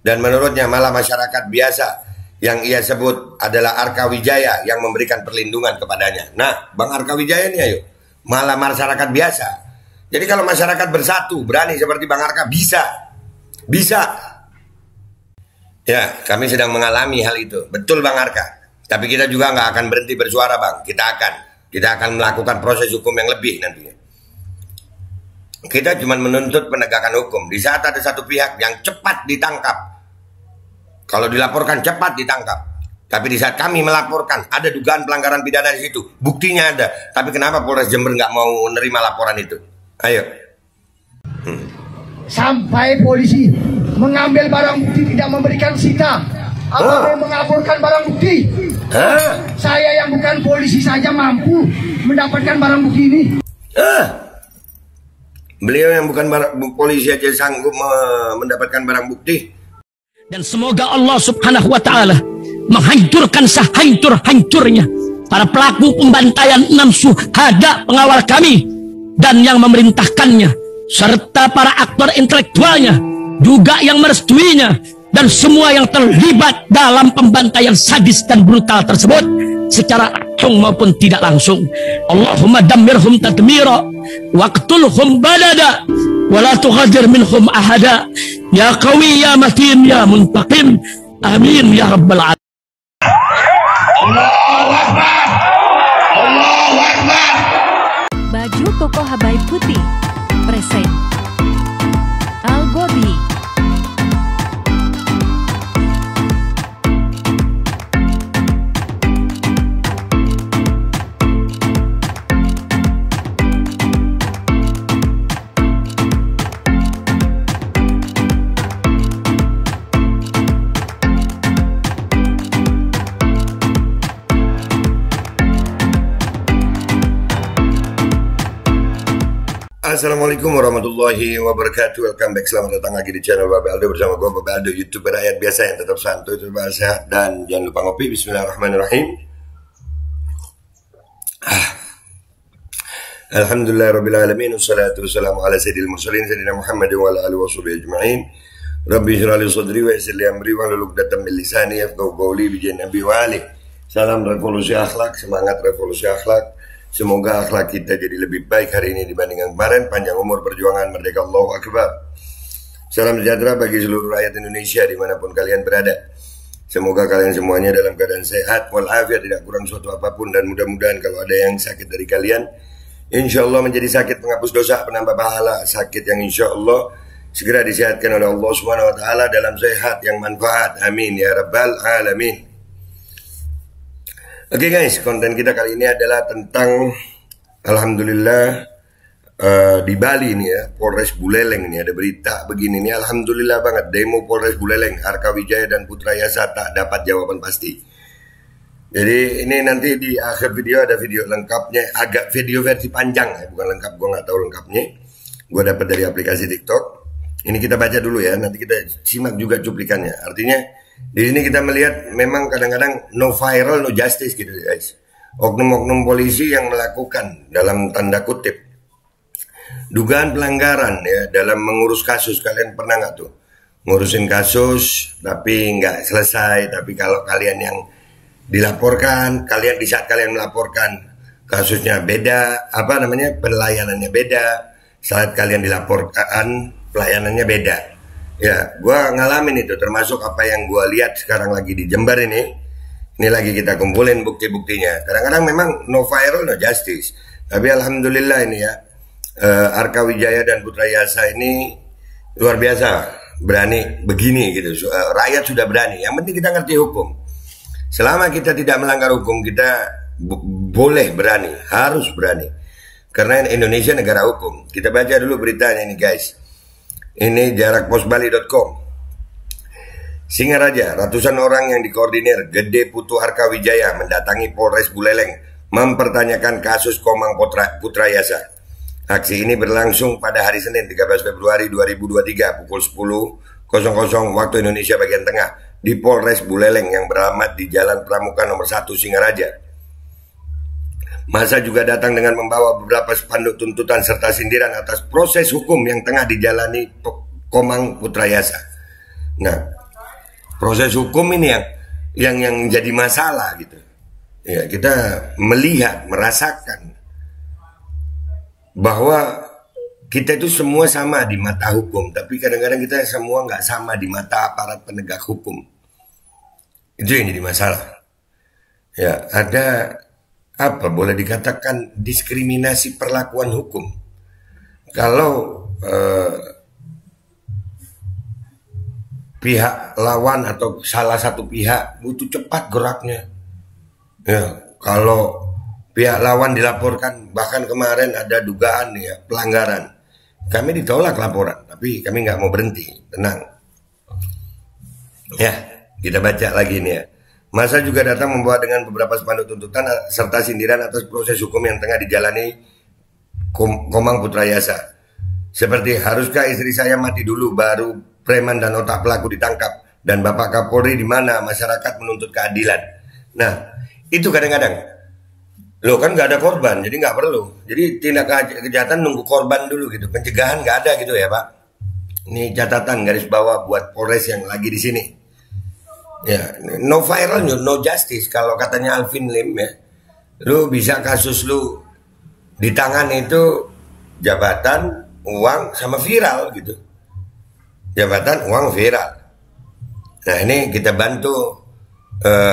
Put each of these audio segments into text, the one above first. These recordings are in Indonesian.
Dan menurutnya malah masyarakat biasa yang ia sebut adalah Arka Wijaya yang memberikan perlindungan kepadanya. Nah, Bang Arka Wijaya ini ayo, malah masyarakat biasa. Jadi kalau masyarakat bersatu, berani seperti Bang Arka, bisa. Ya, kami sedang mengalami hal itu. Betul Bang Arka. Tapi kita juga nggak akan berhenti bersuara Bang. Kita akan melakukan proses hukum yang lebih nantinya. Kita cuma menuntut penegakan hukum. Di saat ada satu pihak yang cepat ditangkap, kalau dilaporkan cepat ditangkap. Tapi di saat kami melaporkan ada dugaan pelanggaran pidana di situ, buktinya ada. Tapi kenapa Polres Jember nggak mau menerima laporan itu? Ayo. Sampai polisi mengambil barang bukti, tidak memberikan sita, atau mengaburkan barang bukti. Saya yang bukan polisi saja mampu mendapatkan barang bukti ini. Beliau yang bukan polisi aja sanggup mendapatkan barang bukti. Dan semoga Allah Subhanahu wa ta'ala menghancurkan sehancur-hancurnya para pelaku pembantaian 6 syuhada pengawal kami dan yang memerintahkannya, serta para aktor intelektualnya juga yang merestuinya, dan semua yang terlibat dalam pembantaian sadis dan brutal tersebut secara langsung maupun tidak langsung. Allahumma dammirhum tadmira waqtulhum badada wala tughadir minhum ahada ya qawi ya matin ya muntaqim amin ya rabbal alamin. Allahu Akbar, Allahu Akbar. Baju koko Habaib putih present Al Gobi. Assalamualaikum warahmatullahi wabarakatuh. Welcome back, selamat datang lagi di channel Bapak Aldo bersama gue Bapak Aldo, YouTuber rakyat biasa yang tetap santuy, tetap sehat, dan jangan lupa ngopi. Bismillahirrahmanirrahim. Alhamdulillahirrabbilalamin. Wassalatu wassalamu ala sayyidil mursalin sayyidina Muhammadin wa ala alihi wa sahbihi ajma'in. Rabbi shrah li sadri wa yassir li amri wahlul 'uqdatam min lisani yafqahu qawli bi nabi wa ali. Salam revolusi akhlak, semangat revolusi akhlak. Semoga akhlak kita jadi lebih baik hari ini dibanding yang kemarin. Panjang umur perjuangan, merdeka, Allahu Akbar. Salam sejahtera bagi seluruh rakyat Indonesia dimanapun kalian berada. Semoga kalian semuanya dalam keadaan sehat walafiat, tidak kurang suatu apapun. Dan mudah-mudahan kalau ada yang sakit dari kalian, insya Allah menjadi sakit penghapus dosa, penambah pahala. Sakit yang insya Allah segera disehatkan oleh Allah Subhanahu wa ta'ala dalam sehat yang manfaat. Amin ya rabbal alamin. Oke guys, konten kita kali ini adalah tentang alhamdulillah di Bali nih ya, Polres Buleleng ini ada berita begini nih. Alhamdulillah banget, demo Polres Buleleng, Arka Wijaya dan Putra Yasa tak dapat jawaban pasti. Jadi ini nanti di akhir video ada video lengkapnya, agak video versi panjang ya, bukan lengkap, gue nggak tahu lengkapnya. Gue dapat dari aplikasi TikTok. Ini kita baca dulu ya, nanti kita simak juga cuplikannya. Artinya di sini kita melihat memang kadang-kadang no viral no justice gitu guys. Oknum-oknum polisi yang melakukan dalam tanda kutip dugaan pelanggaran ya dalam mengurus kasus. Kalian pernah nggak tuh ngurusin kasus tapi nggak selesai, tapi kalau kalian yang dilaporkan, kalian di saat kalian melaporkan kasusnya beda, apa namanya, pelayanannya beda. Saat kalian dilaporkan pelayanannya beda. Ya, gue ngalamin itu, termasuk apa yang gue lihat sekarang lagi di Jember ini. Ini lagi kita kumpulin bukti-buktinya. Kadang-kadang memang no viral no justice. Tapi alhamdulillah ini ya, Arka Wijaya dan Putra Yasa ini luar biasa, berani begini gitu. Rakyat sudah berani. Yang penting kita ngerti hukum. Selama kita tidak melanggar hukum, kita boleh berani, harus berani. Karena Indonesia negara hukum. Kita baca dulu beritanya ini guys. Ini jarakposbali.com. Singaraja, ratusan orang yang dikoordinir Gede Putu Arka Wijaya mendatangi Polres Buleleng mempertanyakan kasus Komang Putra Yasa. Aksi ini berlangsung pada hari Senin 13 Februari 2023 pukul 10.00 waktu Indonesia bagian tengah di Polres Buleleng yang beralamat di Jalan Pramuka nomor 1 Singaraja. Masa juga datang dengan membawa beberapa spanduk tuntutan serta sindiran atas proses hukum yang tengah dijalani Komang Putra Yasa. Nah, Proses hukum ini yang jadi masalah gitu. Ya, kita melihat, merasakan bahwa kita itu semua sama di mata hukum, tapi kadang-kadang kita semua nggak sama di mata aparat penegak hukum. Itu yang jadi masalah. Ya, ada apa boleh dikatakan diskriminasi perlakuan hukum. Kalau pihak lawan atau salah satu pihak butuh cepat geraknya. Ya, kalau pihak lawan dilaporkan, bahkan kemarin ada dugaan ya pelanggaran, kami ditolak laporan, tapi kami nggak mau berhenti, tenang. Ya, kita baca lagi nih ya. Masa juga datang membawa dengan beberapa spanduk tuntutan serta sindiran atas proses hukum yang tengah dijalani Komang Putrayasa. Seperti, haruskah istri saya mati dulu baru preman dan otak pelaku ditangkap? Dan Bapak Kapolri di mana masyarakat menuntut keadilan? Nah, itu kadang-kadang. Loh kan nggak ada korban, jadi nggak perlu. Jadi tindak kejahatan nunggu korban dulu gitu. Pencegahan nggak ada gitu ya Pak. Ini catatan garis bawah buat Polres yang lagi di sini. Ya, no viral, no justice. Kalau katanya Alvin Lim ya, lu bisa kasus lu di tangan itu jabatan, uang, sama viral gitu. Jabatan, uang, viral. Nah ini kita bantu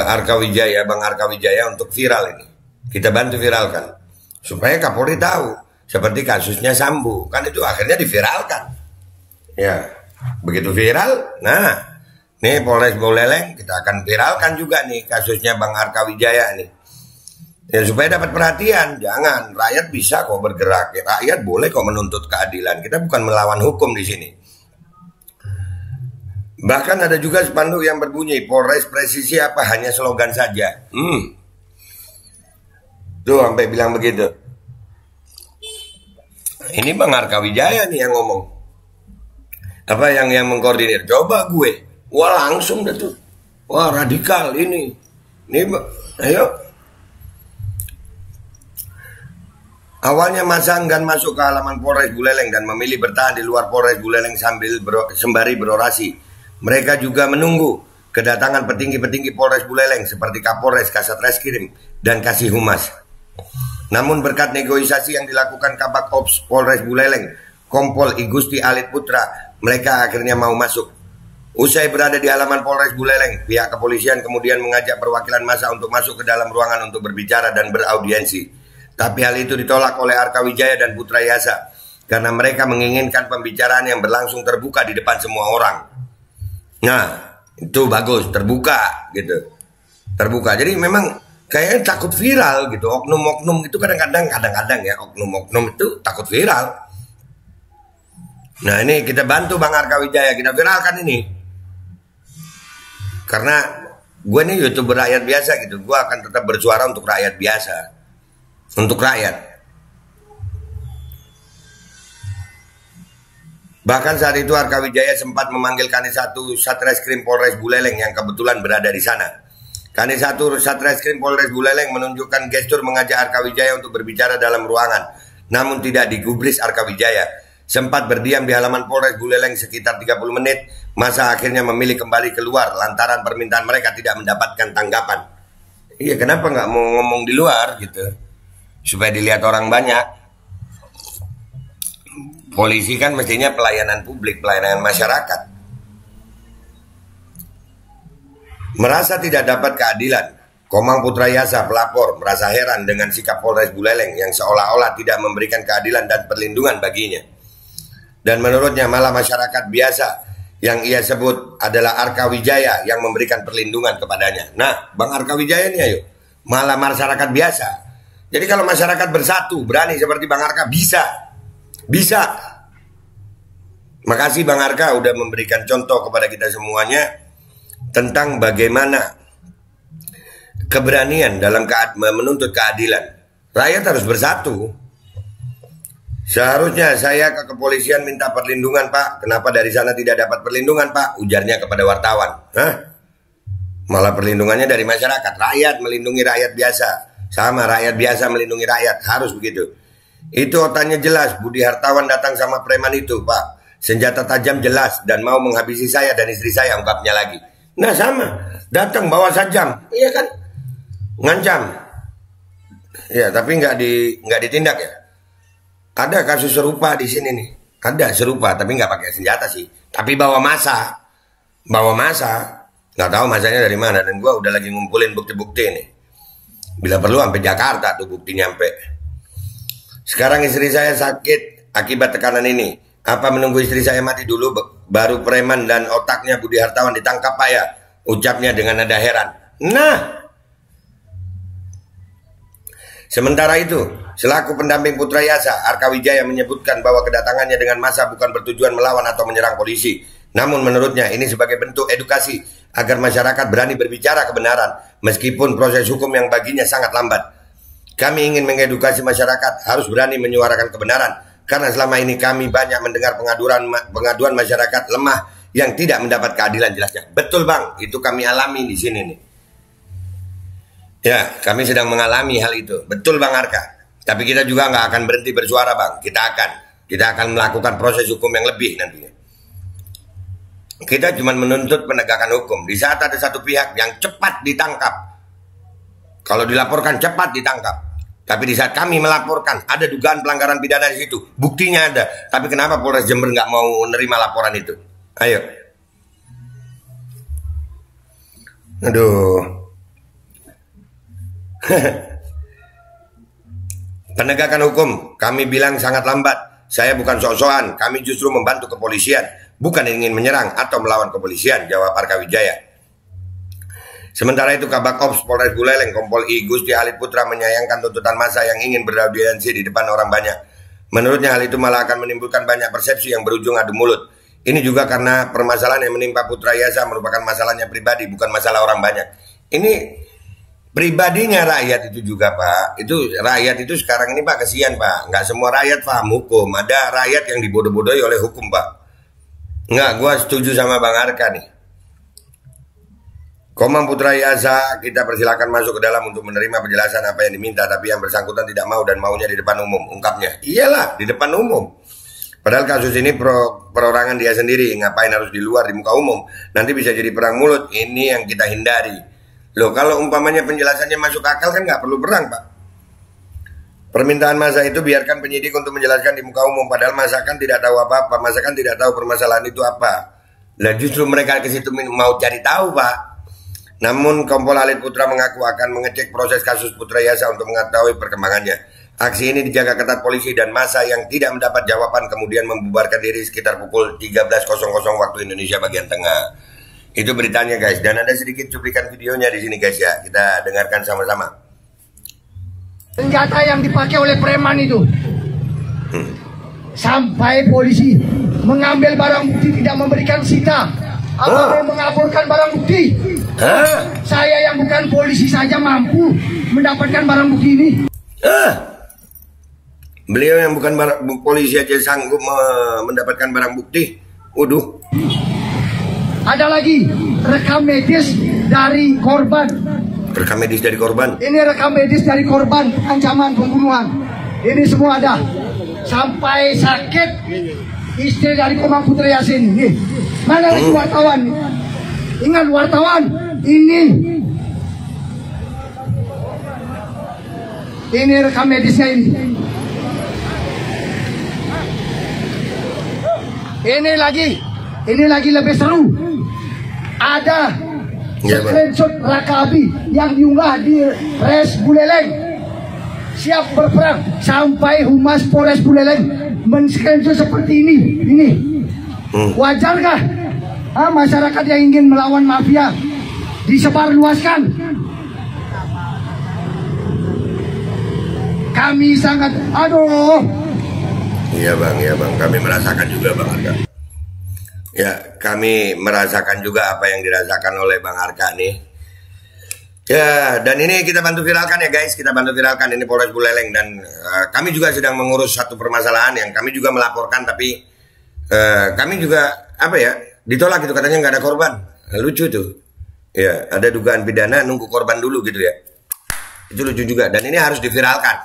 Arka Wijaya, Bang Arka Wijaya untuk viral ini. Kita bantu viralkan supaya Kapolri tahu. Seperti kasusnya Sambu, kan itu akhirnya diviralkan. Ya, begitu viral, nah nih Polres Buleleng kita akan viralkan juga nih kasusnya Bang Arka Wijaya nih. Ya supaya dapat perhatian, jangan rakyat bisa kok bergerak, ya, rakyat boleh kok menuntut keadilan. Kita bukan melawan hukum di sini. Bahkan ada juga spanduk yang berbunyi Polres presisi apa hanya slogan saja. Tuh sampai bilang begitu. Ini Bang Arka Wijaya nih yang ngomong. Apa yang mengkoordinir? Coba gue. Wah langsung dah tuh. Wah radikal ini. Nih ayo. Awalnya masa enggan masuk ke halaman Polres Buleleng dan memilih bertahan di luar Polres Buleleng sembari berorasi. Mereka juga menunggu kedatangan petinggi-petinggi Polres Buleleng seperti Kapolres, Kasat Reskrim, dan Kasih Humas. Namun berkat negosiasi yang dilakukan Kabak Ops Polres Buleleng, Kompol Igusti Alit Putra, mereka akhirnya mau masuk. Usai berada di halaman Polres Buleleng, pihak kepolisian kemudian mengajak perwakilan massa untuk masuk ke dalam ruangan untuk berbicara dan beraudiensi. Tapi hal itu ditolak oleh Arka Wijaya dan Putrayasa karena mereka menginginkan pembicaraan yang berlangsung terbuka di depan semua orang. Nah, itu bagus, terbuka gitu. Terbuka. Jadi memang kayaknya takut viral gitu. Oknum-oknum itu kadang-kadang ya, oknum-oknum itu takut viral. Nah, ini kita bantu Bang Arka Wijaya, kita viralkan ini. Karena gue ini YouTuber rakyat biasa gitu. Gue akan tetap bersuara untuk rakyat biasa. Untuk rakyat. Bahkan saat itu Arka Wijaya sempat memanggil Kanit 1 Satreskrim Polres Buleleng yang kebetulan berada di sana. Kanit 1 Satreskrim Polres Buleleng menunjukkan gestur mengajak Arka Wijaya untuk berbicara dalam ruangan. Namun tidak digubris Arka Wijaya. Sempat berdiam di halaman Polres Buleleng sekitar 30 menit. Masa akhirnya memilih kembali keluar lantaran permintaan mereka tidak mendapatkan tanggapan. Iya, kenapa nggak mau ngomong di luar gitu? Supaya dilihat orang banyak. Polisi kan mestinya pelayanan publik, pelayanan masyarakat. Merasa tidak dapat keadilan, Komang Putrayasa pelapor merasa heran dengan sikap Polres Buleleng yang seolah-olah tidak memberikan keadilan dan perlindungan baginya. Dan menurutnya malah masyarakat biasa yang ia sebut adalah Arka Wijaya yang memberikan perlindungan kepadanya. Nah, Bang Arka Wijaya nih ayo, malah masyarakat biasa. Jadi kalau masyarakat bersatu, berani seperti Bang Arka, bisa. Makasih Bang Arka udah memberikan contoh kepada kita semuanya tentang bagaimana keberanian dalam menuntut keadilan. Rakyat harus bersatu. Seharusnya saya ke kepolisian minta perlindungan Pak. Kenapa dari sana tidak dapat perlindungan Pak? Ujarnya kepada wartawan. Hah? Malah perlindungannya dari masyarakat. Rakyat melindungi rakyat biasa. Sama rakyat biasa melindungi rakyat. Harus begitu. Itu otaknya jelas. Budi Hartawan datang sama preman itu Pak. Senjata tajam jelas dan mau menghabisi saya dan istri saya, ungkapnya lagi. Nah sama, datang bawa sajam, iya kan, ngancam. Ya tapi nggak ditindak ya. Ada kasus serupa di sini nih, ada serupa tapi nggak pakai senjata sih, tapi bawa massa, nggak tahu masanya dari mana. Dan gue udah lagi ngumpulin bukti-bukti nih. Bila perlu sampai Jakarta tuh bukti nyampe. Sekarang istri saya sakit akibat tekanan ini. Apa menunggu istri saya mati dulu baru preman dan otaknya Budi Hartawan ditangkap Pak ya? Ucapnya dengan nada heran. Nah, sementara itu, selaku pendamping Putra Yasa, Arka Wijaya menyebutkan bahwa kedatangannya dengan massa bukan bertujuan melawan atau menyerang polisi. Namun menurutnya ini sebagai bentuk edukasi agar masyarakat berani berbicara kebenaran meskipun proses hukum yang baginya sangat lambat. Kami ingin mengedukasi masyarakat harus berani menyuarakan kebenaran karena selama ini kami banyak mendengar pengaduan masyarakat lemah yang tidak mendapat keadilan jelasnya. Betul Bang, itu kami alami di sini nih. Ya, kami sedang mengalami hal itu. Betul Bang Arka. Tapi kita juga nggak akan berhenti bersuara Bang. Kita akan melakukan proses hukum yang lebih nantinya. Kita cuma menuntut penegakan hukum. Di saat ada satu pihak yang cepat ditangkap, kalau dilaporkan cepat ditangkap. Tapi di saat kami melaporkan ada dugaan pelanggaran pidana di situ, buktinya ada. Tapi kenapa Polres Jember nggak mau menerima laporan itu? Ayo. Aduh. Penegakan hukum kami bilang sangat lambat. Saya bukan sok-sokan, kami justru membantu kepolisian, bukan ingin menyerang atau melawan kepolisian, jawab Arka Wijaya. Sementara itu Kabak Ops Polres Buleleng Kompol I Gusti Halid Putra menyayangkan tuntutan massa yang ingin beraudiensi di depan orang banyak. Menurutnya hal itu malah akan menimbulkan banyak persepsi yang berujung adu mulut. Ini juga karena permasalahan yang menimpa Putra Yasa merupakan masalahnya pribadi, bukan masalah orang banyak. Ini pribadinya rakyat itu juga Pak. Itu rakyat itu sekarang ini Pak kesian Pak. Nggak semua rakyat paham hukum. Ada rakyat yang dibodoh-bodohi oleh hukum Pak. Nggak, gue setuju sama Bang Arka nih. Komang Putra Yasa, kita persilakan masuk ke dalam untuk menerima penjelasan apa yang diminta, tapi yang bersangkutan tidak mau dan maunya di depan umum, ungkapnya. Iyalah, di depan umum. Padahal kasus ini perorangan dia sendiri, ngapain harus di luar, di muka umum. Nanti bisa jadi perang mulut, ini yang kita hindari. Loh, kalau umpamanya penjelasannya masuk akal kan nggak perlu perang Pak. Permintaan massa itu biarkan penyidik untuk menjelaskan di muka umum, padahal massa kan tidak tahu apa-apa, massa kan tidak tahu permasalahan itu apa. Lah justru mereka ke situ mau cari tahu Pak. Namun Kompol Halid Putra mengaku akan mengecek proses kasus Putra Yasa untuk mengetahui perkembangannya. Aksi ini dijaga ketat polisi dan massa yang tidak mendapat jawaban kemudian membubarkan diri sekitar pukul 13.00 waktu Indonesia bagian tengah. Itu beritanya guys, dan ada sedikit cuplikan videonya di sini guys ya. Kita dengarkan sama-sama. Senjata yang dipakai oleh preman itu. Sampai polisi mengambil barang bukti, tidak memberikan sita. Atau mengaburkan barang bukti. Saya yang bukan polisi saja mampu mendapatkan barang bukti ini. Beliau yang bukan polisi aja sanggup mendapatkan barang bukti. Waduh. Ada lagi rekam medis dari korban. Rekam medis dari korban. Ini rekam medis dari korban ancaman pembunuhan. Ini semua ada. Sampai sakit istri dari Komang Putra Yasin. Nih. Mana lagi wartawan? Ingat wartawan. Ini rekam medisnya ini. Ini lagi lebih seru. Ada screenshot Raka Abi yang diunggah di Res Buleleng. Siap berperang sampai Humas Polres Buleleng men-screenshot seperti ini. Wajarkah masyarakat yang ingin melawan mafia disebarluaskan? Kami sangat Iya bang, kami merasakan juga Bang Arka. Ya, kami merasakan juga apa yang dirasakan oleh Bang Arka nih. Ya, dan ini kita bantu viralkan ya guys, kita bantu viralkan ini Polres Buleleng. Dan kami juga sedang mengurus satu permasalahan yang kami juga melaporkan, tapi kami juga ditolak gitu, katanya nggak ada korban. Lucu tuh. Ya, ada dugaan pidana nunggu korban dulu gitu ya. Itu lucu juga, dan ini harus diviralkan,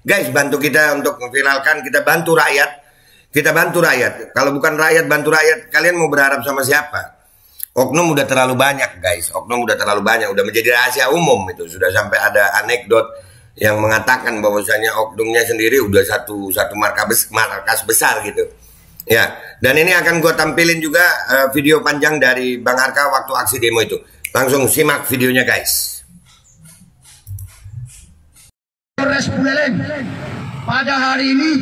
Guys, bantu kita untuk memviralkan, kita bantu rakyat. Kalau bukan rakyat bantu rakyat, kalian mau berharap sama siapa? Oknum udah terlalu banyak guys, oknum udah terlalu banyak, udah menjadi rahasia umum itu. Sudah sampai ada anekdot yang mengatakan bahwasanya oknumnya sendiri udah satu markas besar gitu. Ya, dan ini akan gue tampilin juga video panjang dari Bang Arka waktu aksi demo itu. Langsung simak videonya guys. Polres Buleleng pada hari ini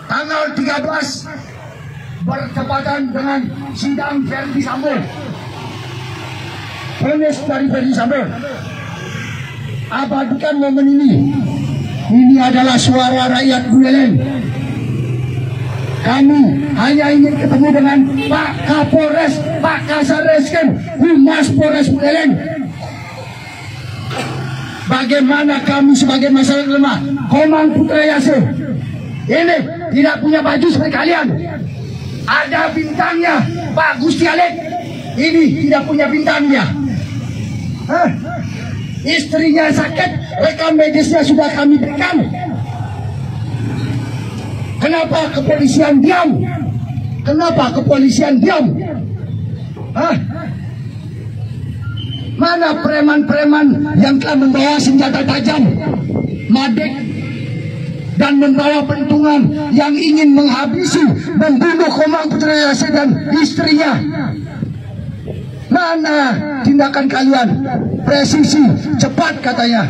tanggal 13 bertepatan dengan sidang Verdi Sambo. Vonis dari Verdi Sambo. Abadikan momen ini. Ini adalah suara rakyat Buleleng. Kami hanya ingin ketemu dengan Pak Kapolres, Pak Kasareskrim, Humas Polres Buleleng. Bagaimana kami sebagai masyarakat lemah, Komang Putra Yase ini tidak punya baju seperti kalian. Ada bintangnya, Pak Gusti Alek ini tidak punya bintangnya. Istrinya sakit, rekam medisnya sudah kami berikan. Kenapa kepolisian diam? Kenapa kepolisian diam? Mana preman-preman yang telah membawa senjata tajam, madek, dan membawa pentungan yang ingin menghabisi, membunuh Komang Putra Yase dan istrinya? Mana tindakan kalian? Presisi, cepat katanya.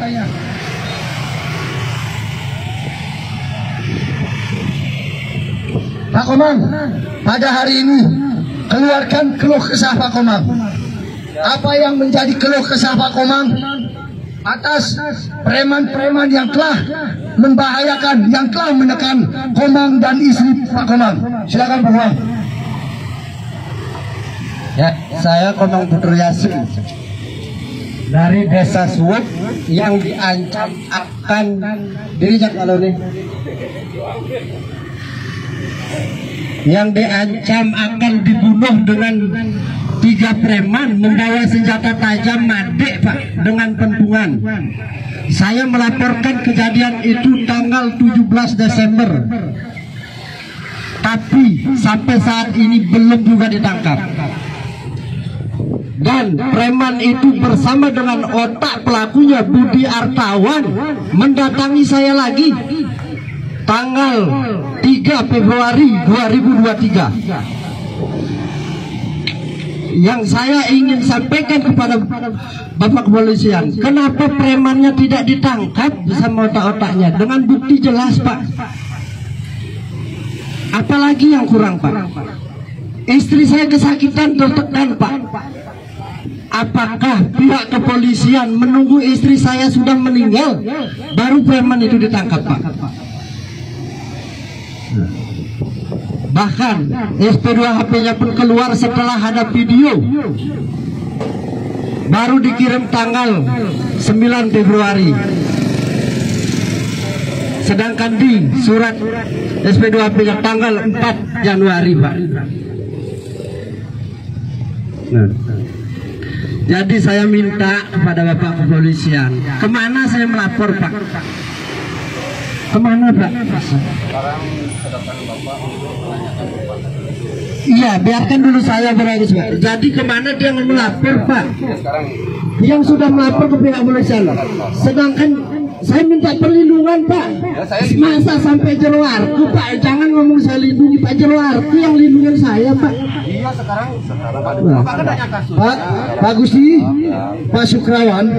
Pak Komang, pada hari ini keluarkan keluh kesah Pak Komang. Apa yang menjadi keluh kesah Pak Komang atas preman-preman yang telah membahayakan, yang telah menekan Komang dan istri Pak Komang? Silakan Pak Komang. Ya, saya Komang Putra Yase dari Desa Suwuk yang diancam akan dirinya kalau nih, yang diancam akan dibunuh dengan 3 preman membawa senjata tajam madek Pak dengan pentungan. Saya melaporkan kejadian itu tanggal 17 Desember, tapi sampai saat ini belum juga ditangkap. Dan preman itu bersama dengan otak pelakunya Budi Artawan mendatangi saya lagi tanggal 3 Februari 2023. Yang saya ingin sampaikan kepada Bapak Kepolisian, kenapa premannya tidak ditangkap bersama otak-otaknya dengan bukti jelas Pak? Apalagi yang kurang Pak? Istri saya kesakitan tertekan Pak. Apakah pihak kepolisian menunggu istri saya sudah meninggal baru preman itu ditangkap Pak? Bahkan SP2 HP-nya pun keluar setelah ada video, baru dikirim tanggal 9 Februari. Sedangkan di surat SP2 HP-nya tanggal 4 Januari Pak. Jadi saya minta kepada Bapak Kepolisian, kemana saya melapor Pak? Kemana Pak? Iya, biarkan dulu saya berani Pak. Jadi kemana dia melapor Pak? Yang sudah melapor ke pihak kepolisian. Sedangkan saya minta perlindungan Pak. Masa sampai Jeroarku Pak? Jangan ngomong saya lindungi Pak, Jeroarku yang lindungi saya Pak. Iya sekarang Pak Gusti, Pak Sukrawan,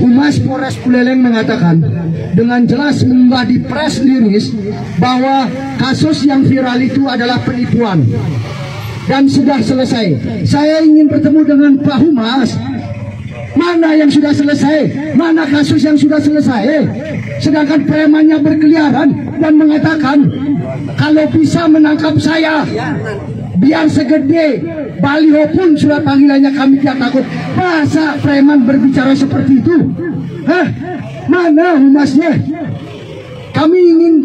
Humas Polres Buleleng mengatakan dengan jelas mengunggah di press release bahwa kasus yang viral itu adalah penipuan dan sudah selesai. Saya ingin bertemu dengan Pak Humas. Mana yang sudah selesai? Mana kasus yang sudah selesai? Sedangkan premannya berkeliaran dan mengatakan kalau bisa menangkap saya, biar segede baliho pun surat panggilannya kami tidak takut. Masa preman berbicara seperti itu? Mana humasnya? Kami ingin,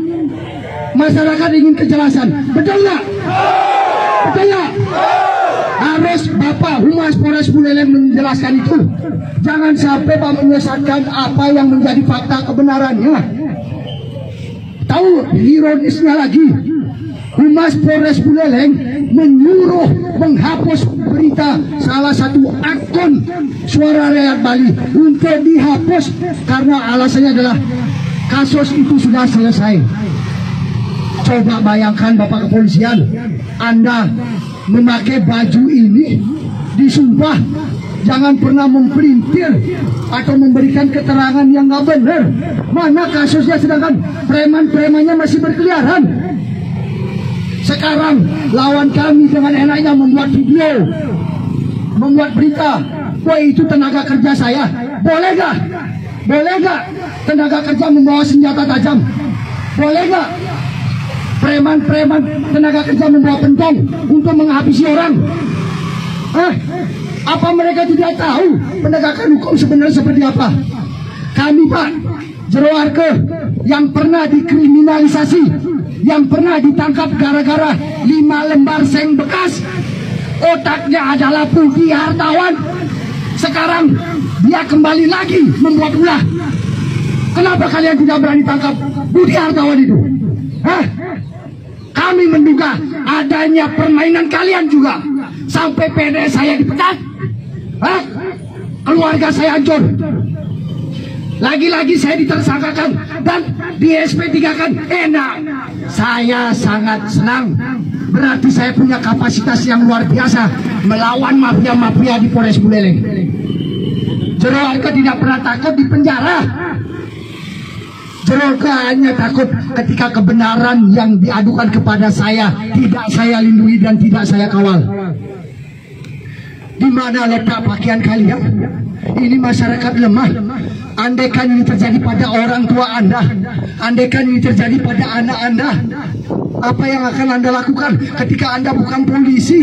masyarakat ingin kejelasan. Betul nggak? Betul nggak? Harus Bapak Humas Polres Buleleng menjelaskan itu. Jangan sampai Pak menyesatkan apa yang menjadi fakta kebenarannya. Tahu ironisnya lagi, Humas Polres Buleleng menyuruh menghapus berita salah satu akun Suara Rakyat Bali untuk dihapus karena alasannya adalah kasus itu sudah selesai. Coba bayangkan Bapak Kepolisian, Anda memakai baju ini disumpah jangan pernah mempelintir atau memberikan keterangan yang nggak benar. Mana kasusnya, sedangkan preman-premannya masih berkeliaran. Sekarang lawan kami dengan enaknya membuat video, membuat berita. Wah, itu tenaga kerja saya. Boleh gak? Boleh gak tenaga kerja membawa senjata tajam? Boleh gak preman-preman tenaga kerja membawa pentong untuk menghabisi orang? Apa mereka tidak tahu penegakan hukum sebenarnya seperti apa? Kami Pak, jero arke yang pernah dikriminalisasi, yang pernah ditangkap gara-gara 5 lembar seng bekas, otaknya adalah Budi Hartawan. Sekarang dia kembali lagi membuat ulah. Kenapa kalian tidak berani tangkap Budi Hartawan itu? Kami menduga adanya permainan kalian juga. Sampai PNS saya dipecat, keluarga saya hancur. Lagi-lagi saya ditersangkakan dan di SP3 kan enak. Saya sangat senang. Berarti saya punya kapasitas yang luar biasa melawan mafia-mafia di Polres Buleleng. Jero Arke tidak pernah takut di penjara. Jero Arke hanya takut ketika kebenaran yang diadukan kepada saya tidak saya lindungi dan tidak saya kawal. Di mana letak pakaian kalian? Ini masyarakat lemah. Andaikan ini terjadi pada orang tua Anda, andaikan ini terjadi pada anak Anda, apa yang akan Anda lakukan ketika Anda bukan polisi?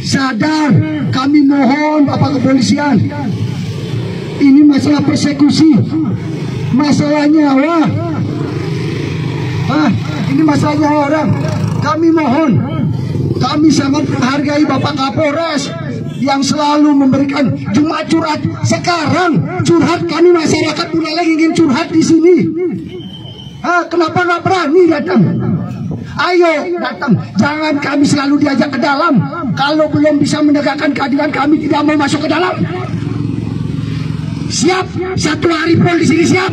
Sadar, kami mohon Bapak Kepolisian. Ini masalah persekusi, masalah nyawa. Ini masalah nyawa orang. Kami mohon. Kami sangat menghargai Bapak Kapolres yang selalu memberikan Jumat curhat. Sekarang curhat kami masyarakat Buleleng ingin curhat di sini. Kenapa nggak berani datang? Ayo datang. Jangan kami selalu diajak ke dalam. Kalau belum bisa menegakkan keadilan, kami tidak mau masuk ke dalam. Siap? 1 hari pol di sini siap?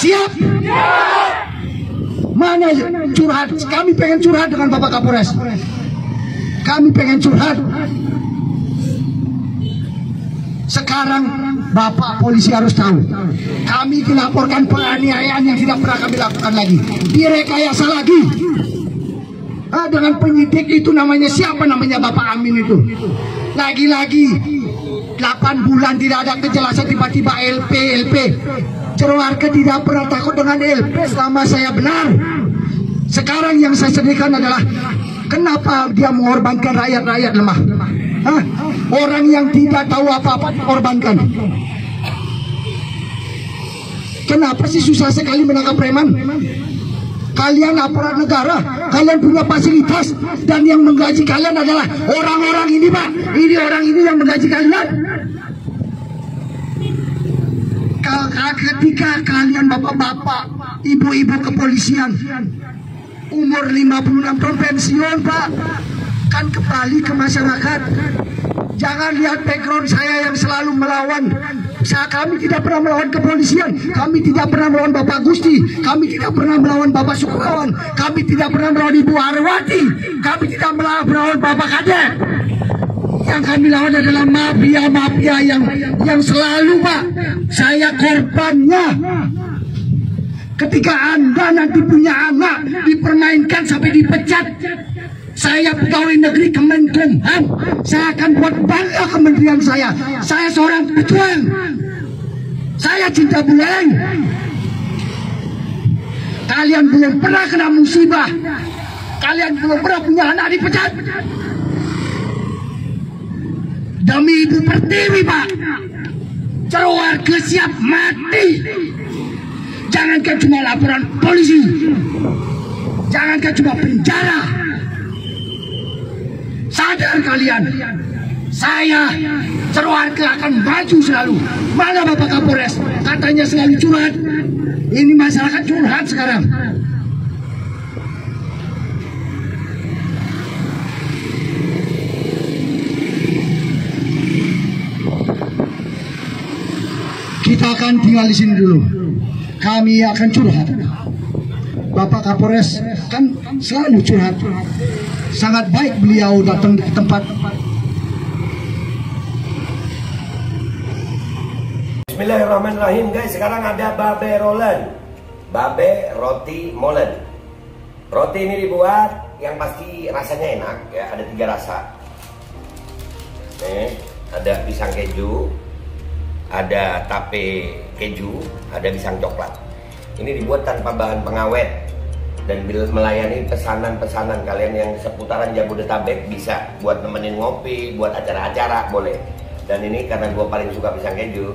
Siap? Mana curhat? Kami pengen curhat dengan Bapak Kapolres. Kami pengen curhat. Sekarang Bapak polisi harus tahu, kami dilaporkan penganiayaan yang tidak pernah kami lakukan lagi, direkayasa lagi. Dengan penyidik itu namanya siapa, namanya Bapak Amin itu. Lagi-lagi 8 bulan tidak ada kejelasan, tiba-tiba LP. Jero Arke tidak pernah takut dengan LP selama saya benar. Sekarang yang saya sedihkan adalah kenapa dia mengorbankan rakyat-rakyat lemah. Orang yang tidak tahu apa-apa dikorbankan. Kenapa sih susah sekali menangkap preman? Kalian aparat negara, kalian punya fasilitas, dan yang menggaji kalian adalah orang-orang ini Pak. Ini orang ini yang menggaji kalian. Ketika kalian bapak-bapak, ibu-ibu kepolisian umur 56 tahun pensiun Pak, kan kembali ke masyarakat. Jangan lihat background saya yang selalu melawan. Kami tidak pernah melawan kepolisian, kami tidak pernah melawan Bapak Gusti, kami tidak pernah melawan Bapak Sukrawan, kami tidak pernah melawan Ibu Arwati, kami tidak melawan Bapak Kadek. Yang kami lawan adalah mafia-mafia yang selalu Pak, saya korbannya. Ketika Anda nanti punya anak dipermainkan sampai dipecat, saya pegawai negeri Kemenkumham, saya akan buat bangga kementerian saya. Saya seorang pejuang, saya cinta Buleleng. Kalian belum pernah kena musibah, kalian belum pernah punya anak dipecat. Demi Ibu Pertiwi Pak, Jero Arke siap mati. Jangankan cuma laporan polisi, jangankan cuma penjara. Sadar kalian, saya Jero Arke akan maju selalu. Mana Bapak Kapolres? Katanya selalu curhat. Ini masyarakat curhat sekarang. silakan tinggal di sini dulu. Kami akan curhat. Bapak Kapolres kan selalu curhat. Sangat baik beliau datang di tempat. Bismillahirrahmanirrahim guys. Sekarang ada babe rolen, babe roti molen. Roti ini dibuat yang pasti rasanya enak ya. Ada 3 rasa. Nih, ada pisang keju, ada tape keju, ada pisang coklat. Ini dibuat tanpa bahan pengawet dan melayani pesanan-pesanan kalian yang seputaran Jabodetabek. Bisa buat nemenin ngopi, buat acara-acara boleh. Dan ini karena gue paling suka pisang keju,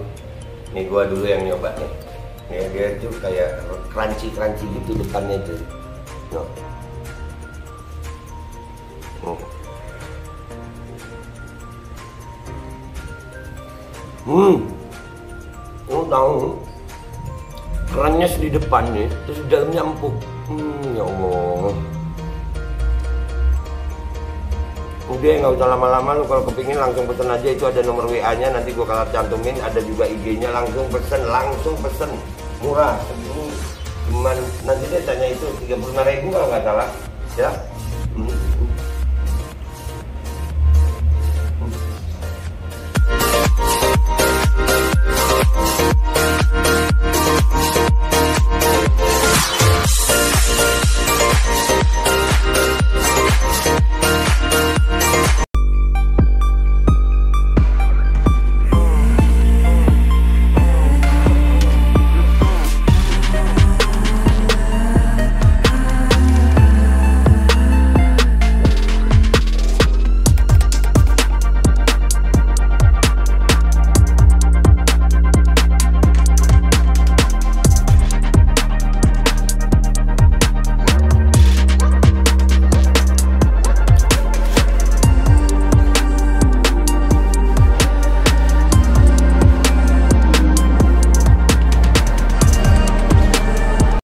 ini gue dulu yang nyoba nih. Nih dia tuh kayak crunchy gitu depannya tuh. Lo tahu kerannya di depan nih, terus di dalamnya empuk. Ya Allah. Udah nggak usah lama-lama, lu kalau kepingin langsung pesen aja, itu ada nomor WA-nya, nanti gua kalau cantumin, ada juga IG-nya, langsung pesen, murah. Cuman nanti dia tanya itu 35.000 kalau nggak salah, ya.